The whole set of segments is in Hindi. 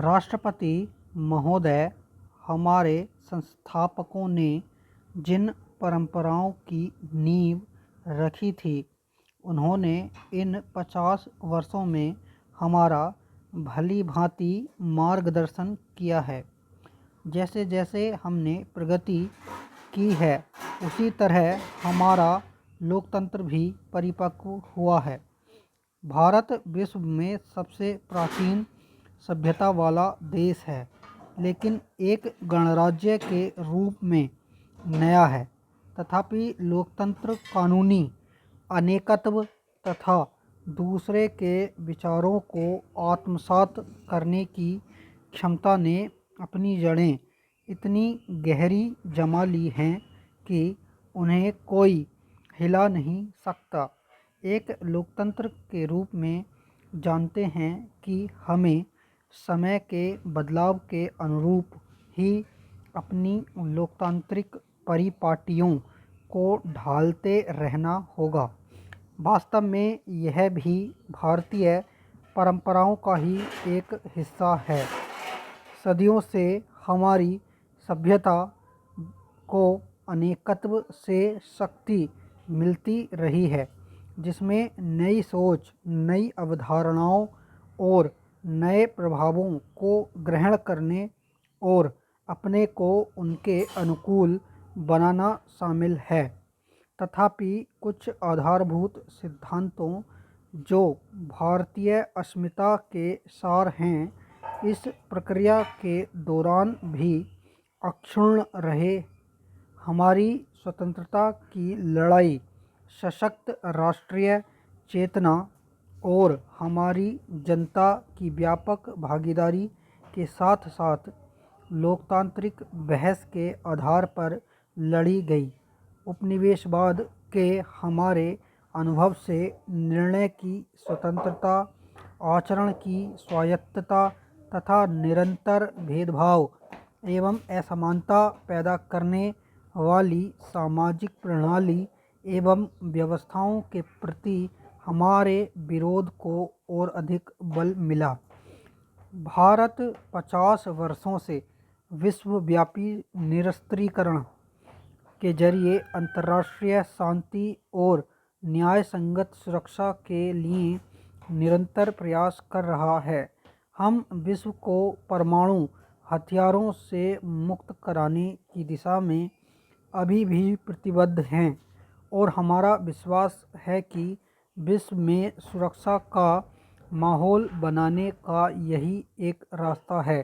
राष्ट्रपति महोदय, हमारे संस्थापकों ने जिन परंपराओं की नींव रखी थी, उन्होंने इन 50 वर्षों में हमारा भली भांति मार्गदर्शन किया है। जैसे जैसे हमने प्रगति की है, उसी तरह हमारा लोकतंत्र भी परिपक्व हुआ है। भारत विश्व में सबसे प्राचीन सभ्यता वाला देश है, लेकिन एक गणराज्य के रूप में नया है। तथापि लोकतंत्र कानूनी अनेकत्व तथा दूसरे के विचारों को आत्मसात करने की क्षमता ने अपनी जड़ें इतनी गहरी जमा ली हैं कि उन्हें कोई हिला नहीं सकता। एक लोकतंत्र के रूप में जानते हैं कि हमें समय के बदलाव के अनुरूप ही अपनी लोकतांत्रिक परिपाटियों को ढालते रहना होगा। वास्तव में यह भी भारतीय परंपराओं का ही एक हिस्सा है। सदियों से हमारी सभ्यता को अनेकत्व से शक्ति मिलती रही है, जिसमें नई सोच, नई अवधारणाओं और नए प्रभावों को ग्रहण करने और अपने को उनके अनुकूल बनाना शामिल है। तथापि कुछ आधारभूत सिद्धांतों जो भारतीय अस्मिता के सार हैं, इस प्रक्रिया के दौरान भी अक्षुण्ण रहे। हमारी स्वतंत्रता की लड़ाई, सशक्त राष्ट्रीय चेतना और हमारी जनता की व्यापक भागीदारी के साथ साथ लोकतांत्रिक बहस के आधार पर लड़ी गई। उपनिवेशवाद के हमारे अनुभव से निर्णय की स्वतंत्रता, आचरण की स्वायत्तता तथा निरंतर भेदभाव एवं असमानता पैदा करने वाली सामाजिक प्रणाली एवं व्यवस्थाओं के प्रति हमारे विरोध को और अधिक बल मिला। भारत 50 वर्षों से विश्वव्यापी निरस्त्रीकरण के जरिए अंतर्राष्ट्रीय शांति और न्याय संगत सुरक्षा के लिए निरंतर प्रयास कर रहा है। हम विश्व को परमाणु हथियारों से मुक्त कराने की दिशा में अभी भी प्रतिबद्ध हैं और हमारा विश्वास है कि विश्व में सुरक्षा का माहौल बनाने का यही एक रास्ता है।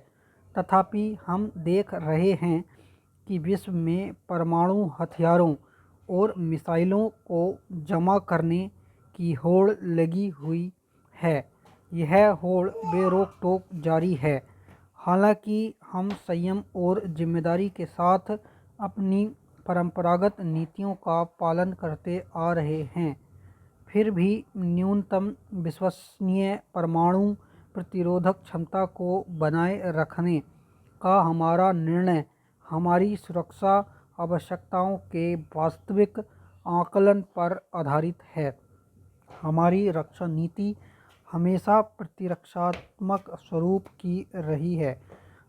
तथापि हम देख रहे हैं कि विश्व में परमाणु हथियारों और मिसाइलों को जमा करने की होड़ लगी हुई है। यह होड़ बेरोक टोक जारी है। हालांकि हम संयम और जिम्मेदारी के साथ अपनी परंपरागत नीतियों का पालन करते आ रहे हैं, फिर भी न्यूनतम विश्वसनीय परमाणु प्रतिरोधक क्षमता को बनाए रखने का हमारा निर्णय हमारी सुरक्षा आवश्यकताओं के वास्तविक आकलन पर आधारित है। हमारी रक्षा नीति हमेशा प्रतिरक्षात्मक स्वरूप की रही है।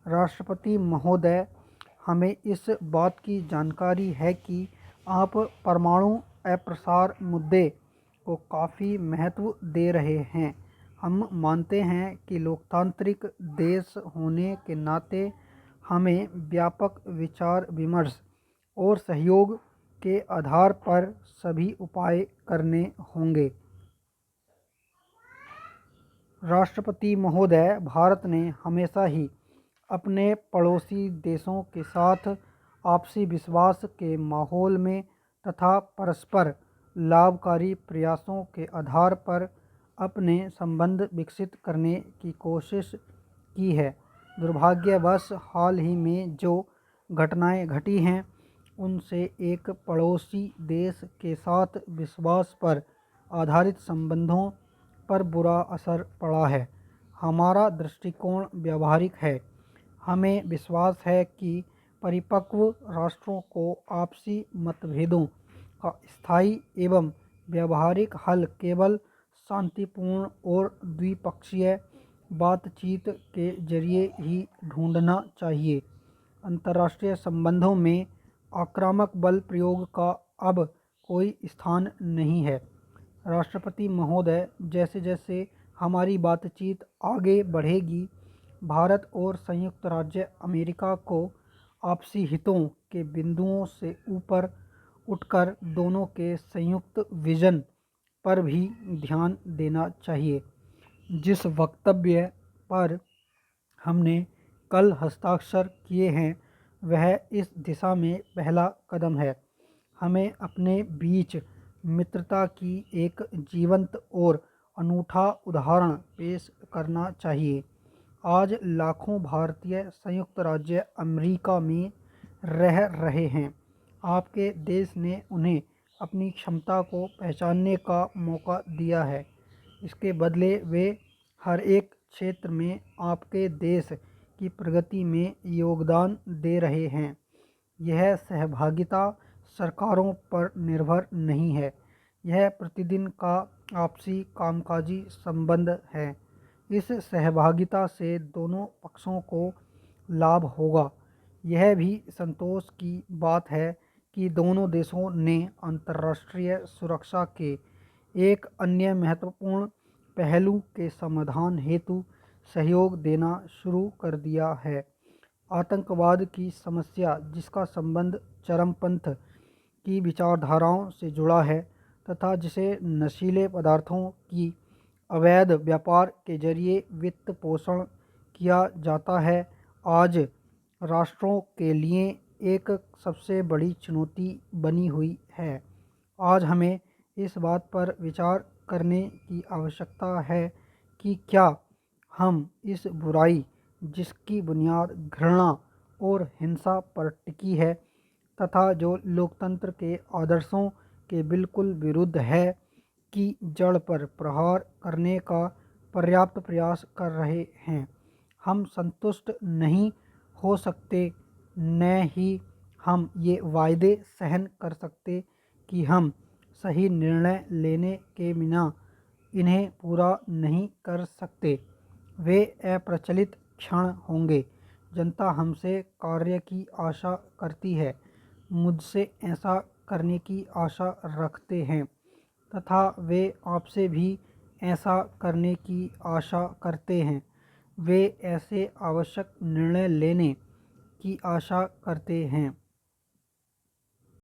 राष्ट्रपति महोदय, हमें इस बात की जानकारी है कि आप परमाणु अप्रसार मुद्दे को काफ़ी महत्व दे रहे हैं। हम मानते हैं कि लोकतांत्रिक देश होने के नाते हमें व्यापक विचार विमर्श और सहयोग के आधार पर सभी उपाय करने होंगे। राष्ट्रपति महोदय, भारत ने हमेशा ही अपने पड़ोसी देशों के साथ आपसी विश्वास के माहौल में तथा परस्पर लाभकारी प्रयासों के आधार पर अपने संबंध विकसित करने की कोशिश की है। दुर्भाग्यवश हाल ही में जो घटनाएं घटी हैं, उनसे एक पड़ोसी देश के साथ विश्वास पर आधारित संबंधों पर बुरा असर पड़ा है। हमारा दृष्टिकोण व्यावहारिक है। हमें विश्वास है कि परिपक्व राष्ट्रों को आपसी मतभेदों का स्थायी एवं व्यावहारिक हल केवल शांतिपूर्ण और द्विपक्षीय बातचीत के जरिए ही ढूंढना चाहिए। अंतर्राष्ट्रीय संबंधों में आक्रामक बल प्रयोग का अब कोई स्थान नहीं है। राष्ट्रपति महोदय, जैसे जैसे हमारी बातचीत आगे बढ़ेगी, भारत और संयुक्त राज्य अमेरिका को आपसी हितों के बिंदुओं से ऊपर उठकर दोनों के संयुक्त विजन पर भी ध्यान देना चाहिए। जिस वक्तव्य पर हमने कल हस्ताक्षर किए हैं वह इस दिशा में पहला कदम है। हमें अपने बीच मित्रता की एक जीवंत और अनूठा उदाहरण पेश करना चाहिए। आज लाखों भारतीय संयुक्त राज्य अमेरिका में रह रहे हैं। आपके देश ने उन्हें अपनी क्षमता को पहचानने का मौका दिया है। इसके बदले वे हर एक क्षेत्र में आपके देश की प्रगति में योगदान दे रहे हैं। यह सहभागिता सरकारों पर निर्भर नहीं है, यह प्रतिदिन का आपसी कामकाजी संबंध है। इस सहभागिता से दोनों पक्षों को लाभ होगा। यह भी संतोष की बात है कि दोनों देशों ने अंतर्राष्ट्रीय सुरक्षा के एक अन्य महत्वपूर्ण पहलू के समाधान हेतु सहयोग देना शुरू कर दिया है। आतंकवाद की समस्या, जिसका संबंध चरमपंथ की विचारधाराओं से जुड़ा है तथा जिसे नशीले पदार्थों की अवैध व्यापार के जरिए वित्त पोषण किया जाता है, आज राष्ट्रों के लिए एक सबसे बड़ी चुनौती बनी हुई है। आज हमें इस बात पर विचार करने की आवश्यकता है कि क्या हम इस बुराई, जिसकी बुनियाद घृणा और हिंसा पर टिकी है तथा जो लोकतंत्र के आदर्शों के बिल्कुल विरुद्ध है, की जड़ पर प्रहार करने का पर्याप्त प्रयास कर रहे हैं। हम संतुष्ट नहीं हो सकते, न ही हम ये वायदे सहन कर सकते कि हम सही निर्णय लेने के बिना इन्हें पूरा नहीं कर सकते। वे अप्रचलित क्षण होंगे। जनता हमसे कार्य की आशा करती है, मुझसे ऐसा करने की आशा रखते हैं तथा वे आपसे भी ऐसा करने की आशा करते हैं। वे ऐसे आवश्यक निर्णय लेने की आशा करते हैं